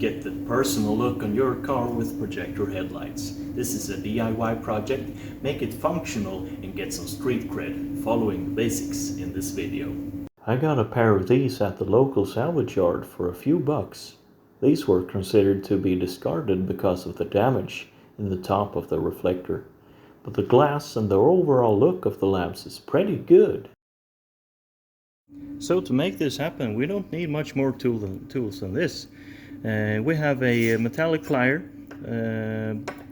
Get the personal look on your car with projector headlights. This is a DIY project. Make it functional and get some street cred following the basics in this video. I got a pair of these at the local salvage yard for a few bucks. These were considered to be discarded because of the damage in the top of the reflector. But the glass and the overall look of the lamps is pretty good. So to make this happen, we don't need much more tools than this. We have a metallic plier.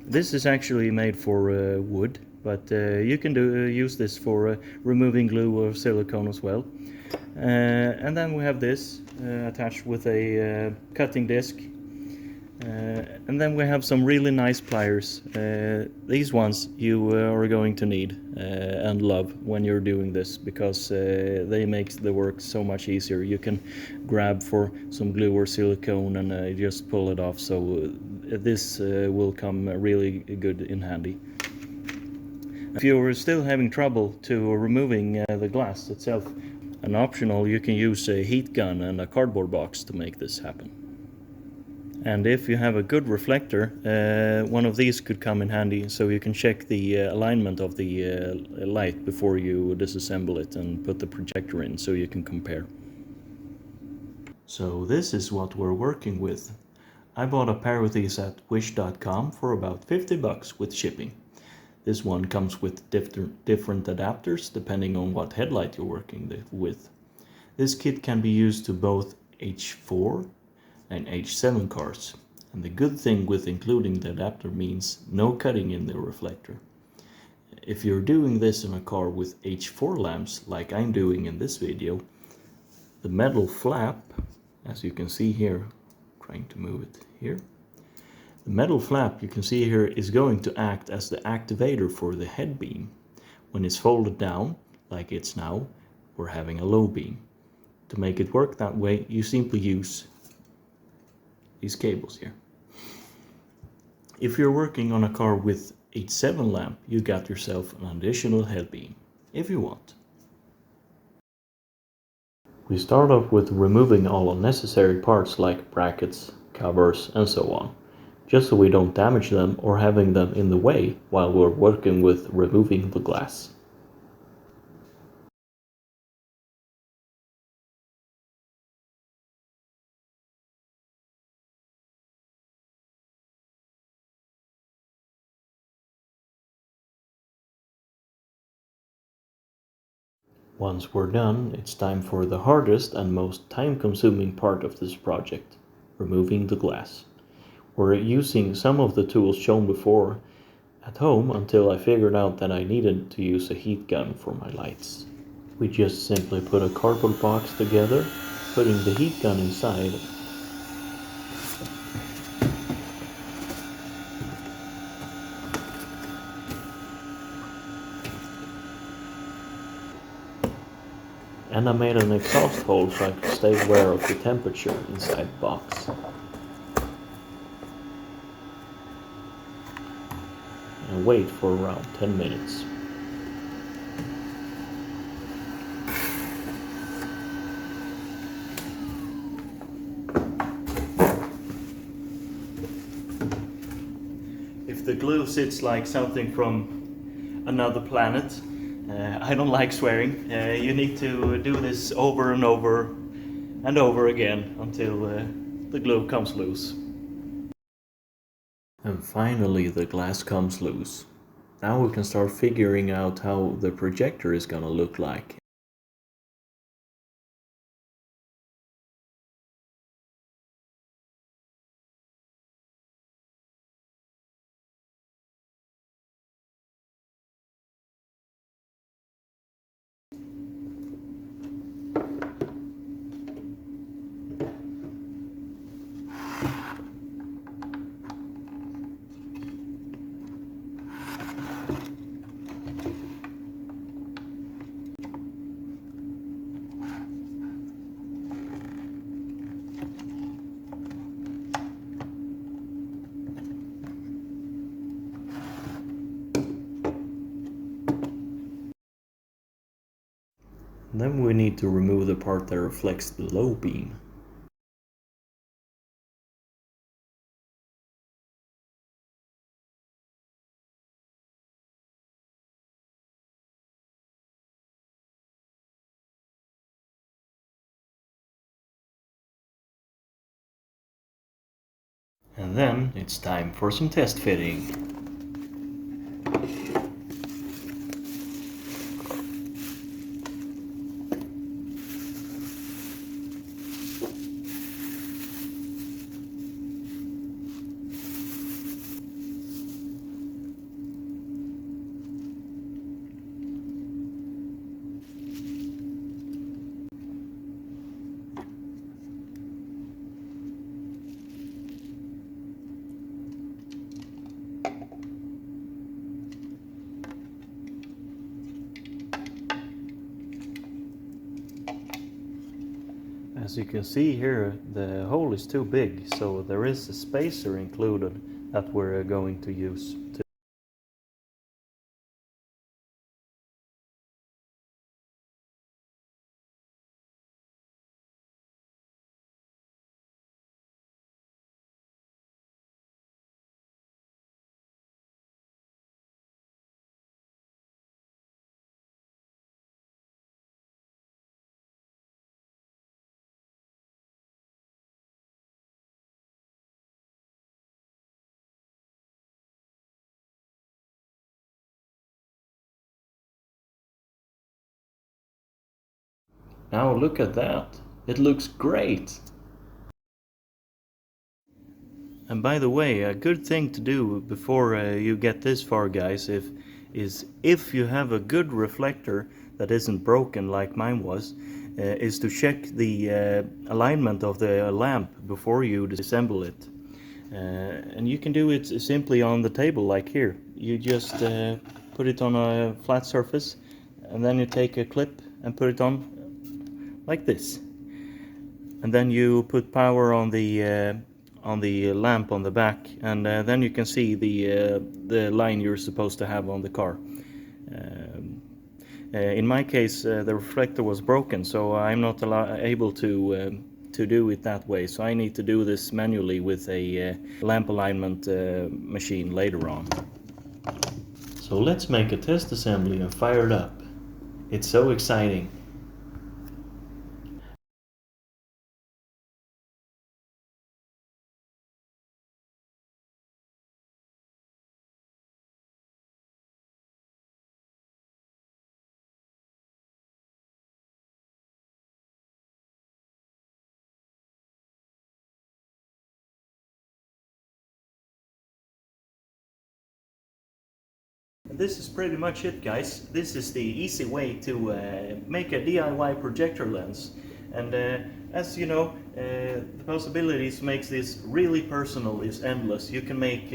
This is actually made for wood, but you can use this for removing glue or silicone as well. And then we have this attached with a cutting disc. And then we have some really nice pliers. These ones you are going to need and love when you're doing this, because they make the work so much easier. You can grab for some glue or silicone and just pull it off, so this will come really good in handy. If you're still having trouble to removing the glass itself, an optional, you can use a heat gun and a cardboard box to make this happen. And if you have a good reflector, one of these could come in handy, so you can check the alignment of the light before you disassemble it and put the projector in, so you can compare. So this is what we're working with. I bought a pair of these at wish.com for about 50 bucks with shipping. This one comes with different adapters depending on what headlight you're working with. This kit can be used to both H4 and H7 cars, and the good thing with including the adapter means no cutting in the reflector. If you're doing this in a car with H4 lamps like I'm doing in this video, the metal flap, as you can see here, trying to move it here, the metal flap you can see here is going to act as the activator for the head beam. When it's folded down like it's now, we're having a low beam. To make it work that way, you simply use these cables here. If you're working on a car with H7 lamp, you got yourself an additional head beam, if you want. We start off with removing all unnecessary parts like brackets, covers and so on, just so we don't damage them or having them in the way while we're working with removing the glass. Once we're done, it's time for the hardest and most time-consuming part of this project, removing the glass. We're using some of the tools shown before at home until I figured out that I needed to use a heat gun for my lights. We just simply put a cardboard box together, putting the heat gun inside. And I made an exhaust hole so I could stay aware of the temperature inside the box. And wait for around 10 minutes. If the glue sits like something from another planet, I don't like swearing. You need to do this over and over and over again until the glue comes loose. And finally the glass comes loose. Now we can start figuring out how the projector is gonna look like. Then we need to remove the part that reflects the low beam. And then it's time for some test fitting. As you can see here, the hole is too big, so there is a spacer included that we're going to use. Now look at that, it looks great! And by the way, a good thing to do before you get this far, guys, is if you have a good reflector that isn't broken like mine was, is to check the alignment of the lamp before you disassemble it. And you can do it simply on the table like here. You just put it on a flat surface and then you take a clip and put it on like this. And then you put power on the lamp on the back, and then you can see the line you're supposed to have on the car. In my case, the reflector was broken, so I'm not able to do it that way. So I need to do this manually with a lamp alignment machine later on. So let's make a test assembly and fire it up. It's so exciting. This is pretty much it, guys. This is the easy way to make a DIY projector lens. And as you know, the possibilities makes this really personal is endless. You can make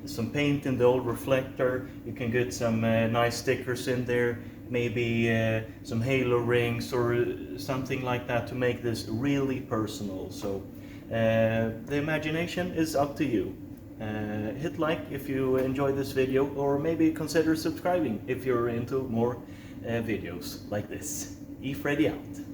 some paint in the old reflector, you can get some nice stickers in there, maybe some halo rings or something like that to make this really personal. So the imagination is up to you. Hit like if you enjoyed this video, or maybe consider subscribing if you're into more videos like this. E Freddy out.